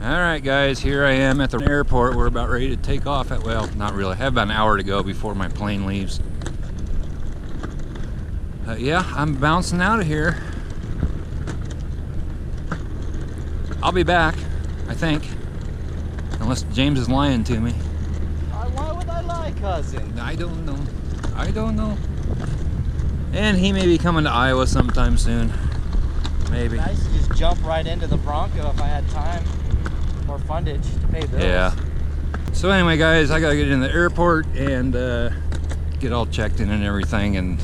Alright guys, here I am at the airport. We're about ready to take off at, well, not really. I have about an hour to go before my plane leaves. Yeah, I'm bouncing out of here. I'll be back, I think. Unless James is lying to me. Why would I lie, cousin? I don't know. I don't know. And he may be coming to Iowa sometime soon. Maybe. Nice to just jump right into the Bronco if I had time or fundage to pay bills. Yeah. So anyway guys, I gotta get in the airport and get all checked in and everything, and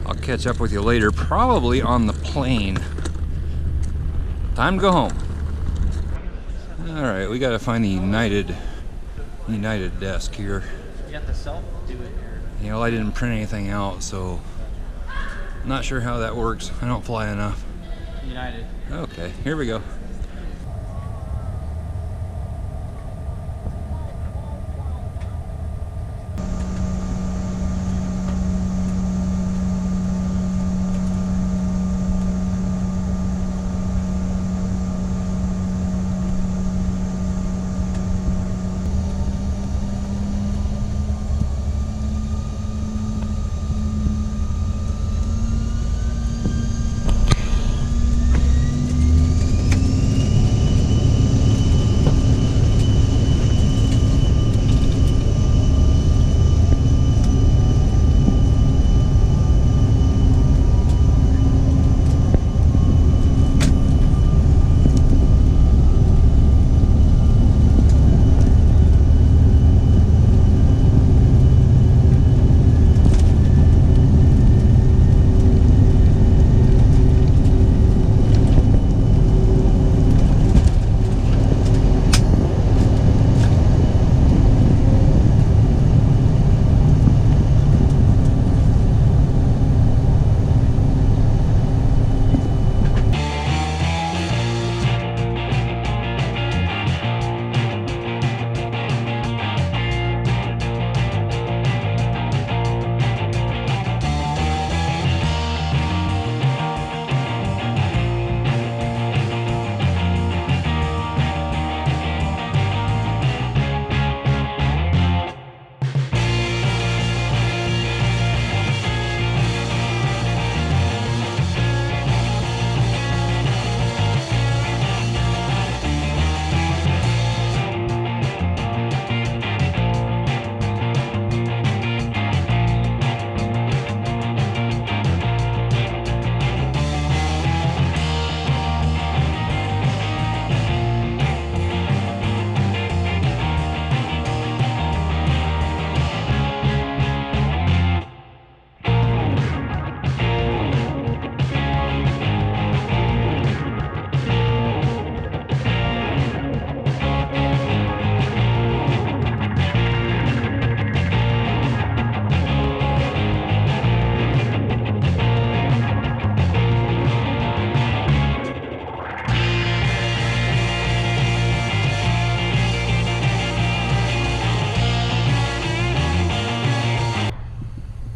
I'll catch up with you later, probably on the plane. Time to go home. Alright, we gotta find the United desk here. You have to self-do it here. You know, I didn't print anything out, so I'm not sure how that works. I don't fly enough. United. Okay, here we go.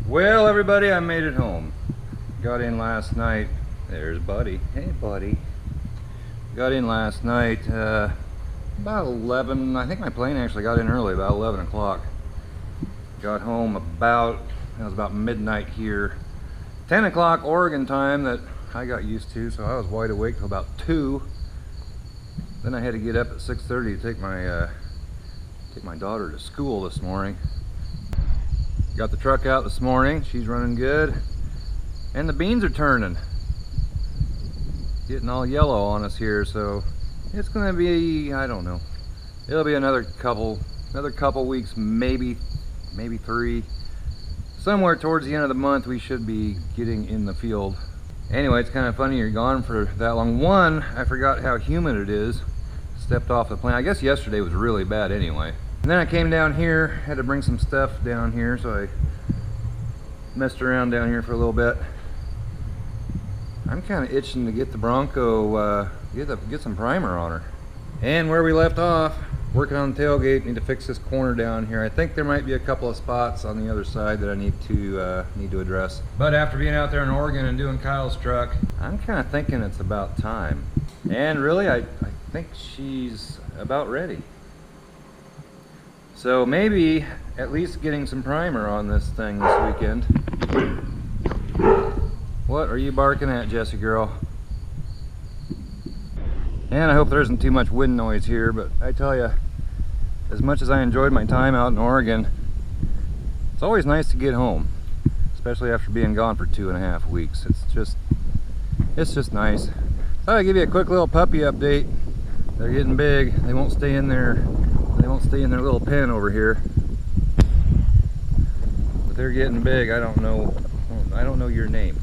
Well, everybody, I made it home. Got in last night. There's Buddy. Hey, Buddy. Got in last night about 11. I think my plane actually got in early, about 11 o'clock. Got home about, it was about midnight here. 10 o'clock Oregon time that I got used to, so I was wide awake till about 2. Then I had to get up at 6:30 to take my daughter to school this morning. Got the truck out this morning, she's running good. And the beans are turning. Getting all yellow on us here, so it's gonna be, I don't know. It'll be another couple weeks, maybe 3. Somewhere towards the end of the month we should be getting in the field. Anyway, it's kind of funny you're gone for that long. One, I forgot how humid it is. Stepped off the plane. I guess yesterday was really bad anyway. And then I came down here, had to bring some stuff down here, so I messed around down here for a little bit. I'm kind of itching to get the Bronco, get some primer on her. And where we left off, working on the tailgate, need to fix this corner down here. I think there might be a couple of spots on the other side that I need to address. But after being out there in Oregon and doing Kyle's truck, I'm kind of thinking it's about time. And really, I think she's about ready. So maybe at least getting some primer on this thing this weekend. What are you barking at, Jessie girl? And I hope there isn't too much wind noise here, but I tell you, as much as I enjoyed my time out in Oregon, it's always nice to get home, especially after being gone for 2.5 weeks. It's just nice. Thought I'd give you a quick little puppy update. They're getting big. They won't stay in their little pen over here. But they're getting big. I don't know your name.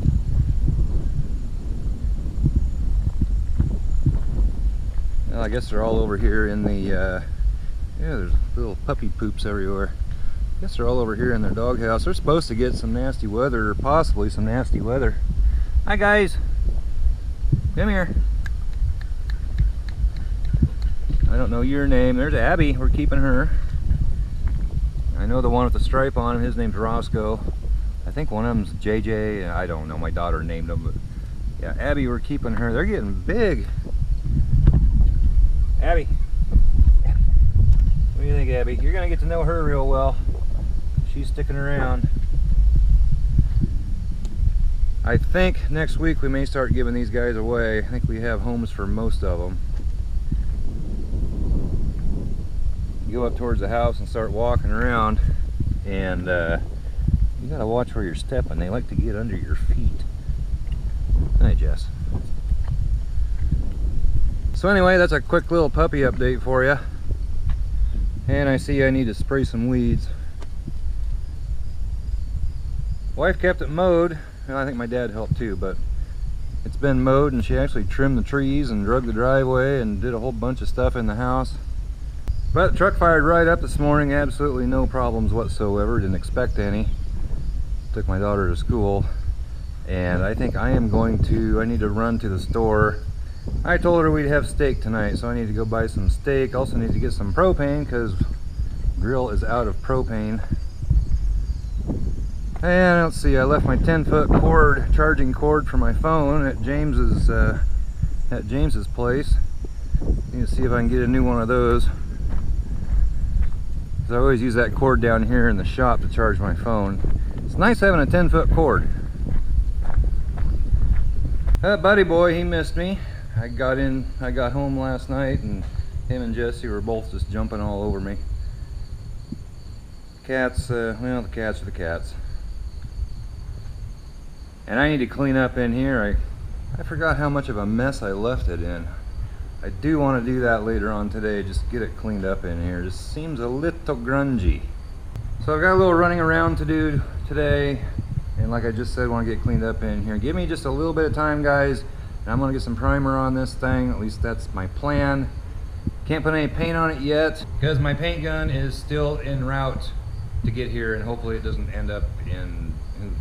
Well, I guess they're all over here in the yeah, there's little puppy poops everywhere. I guess they're all over here in their doghouse. They're supposed to get some nasty weather, or possibly some nasty weather. Hi guys, come here. I don't know your name. There's Abby. We're keeping her. I know the one with the stripe on him. His name's Roscoe. I think one of them's JJ. I don't know. My daughter named them, but yeah, Abby. We're keeping her. They're getting big. Abby. What do you think, Abby? You're gonna get to know her real well. She's sticking around. I think next week we may start giving these guys away. I think we have homes for most of them. You go up towards the house and start walking around, and you gotta watch where you're stepping. They like to get under your feet. Hi, Jess. So anyway, that's a quick little puppy update for you. And I see I need to spray some weeds. Wife kept it mowed. Well, I think my dad helped too, but it's been mowed, and she actually trimmed the trees and drug the driveway and did a whole bunch of stuff in the house. But the truck fired right up this morning, absolutely no problems whatsoever, didn't expect any. Took my daughter to school, and I think I need to run to the store. I told her we'd have steak tonight, so I need to go buy some steak. Also need to get some propane, because grill is out of propane. And let's see, I left my 10-foot cord, charging cord for my phone at James's place. Need to see if I can get a new one of those. I always use that cord down here in the shop to charge my phone. It's nice having a 10-foot cord. That buddy boy, he missed me. I got home last night, and him and Jessie were both just jumping all over me. Cats, well, the cats are the cats. And I need to clean up in here. I forgot how much of a mess I left it in. I do want to do that later on today, just get it cleaned up in here. Just seems a little grungy. So I've got a little running around to do today, and like I just said, want to get cleaned up in here. Give me just a little bit of time, guys, and I'm going to get some primer on this thing. At least that's my plan. Can't put any paint on it yet, because my paint gun is still en route to get here, and hopefully it doesn't end up in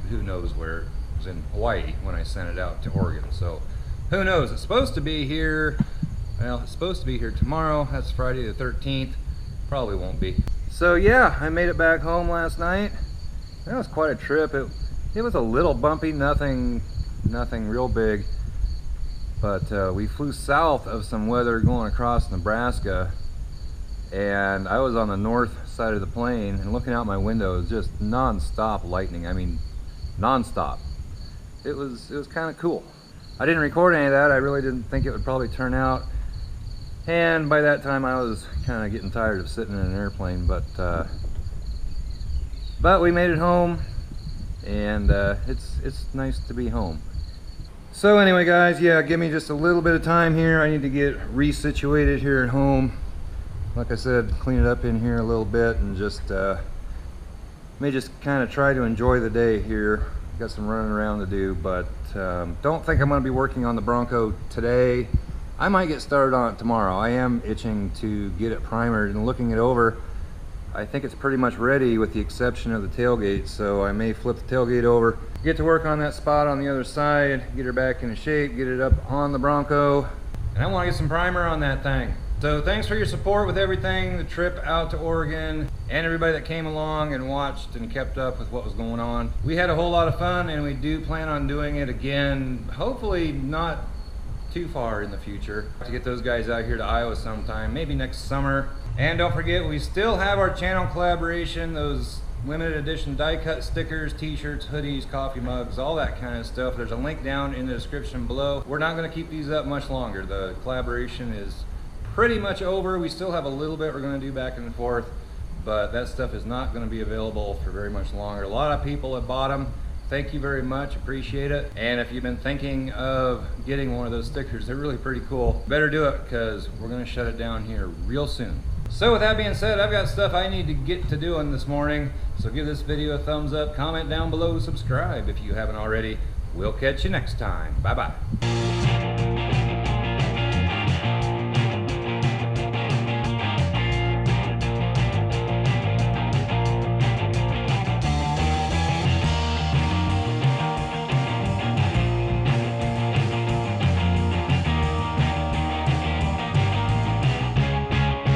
who knows where. It was in Hawaii when I sent it out to Oregon, so who knows. It's supposed to be here. Well, it's supposed to be here tomorrow. That's Friday the 13th. Probably won't be. So yeah, I made it back home last night. That was quite a trip. It was a little bumpy, nothing real big. But we flew south of some weather going across Nebraska, and I was on the north side of the plane, and looking out my window, it was just non-stop lightning. I mean, non-stop. It was kind of cool. I didn't record any of that. I really didn't think it would probably turn out. And by that time I was kind of getting tired of sitting in an airplane, but we made it home, and it's nice to be home. So anyway, guys, yeah, give me just a little bit of time here. I need to get resituated here at home. Like I said, clean it up in here a little bit, and just may just kind of try to enjoy the day here. Got some running around to do, but don't think I'm going to be working on the Bronco today. I might get started on it tomorrow. I am itching to get it primered, and looking it over, I think it's pretty much ready with the exception of the tailgate, so I may flip the tailgate over, get to work on that spot on the other side, get her back into shape, get it up on the Bronco, and I want to get some primer on that thing. So thanks for your support with everything, the trip out to Oregon, and everybody that came along and watched and kept up with what was going on. We had a whole lot of fun, and we do plan on doing it again, hopefully not too far in the future to get those guys out here to Iowa sometime, maybe next summer. And don't forget, we still have our channel collaboration, those limited edition die cut stickers, t-shirts, hoodies, coffee mugs, all that kind of stuff. There's a link down in the description below. We're not going to keep these up much longer. The collaboration is pretty much over. We still have a little bit we're going to do back and forth, but that stuff is not going to be available for very much longer. A lot of people have bought them. Thank you very much, appreciate it. And if you've been thinking of getting one of those stickers, they're really pretty cool. Better do it, because we're going to shut it down here real soon. So with that being said, I've got stuff I need to get to doing this morning. So give this video a thumbs up, comment down below, subscribe if you haven't already. We'll catch you next time. Bye-bye.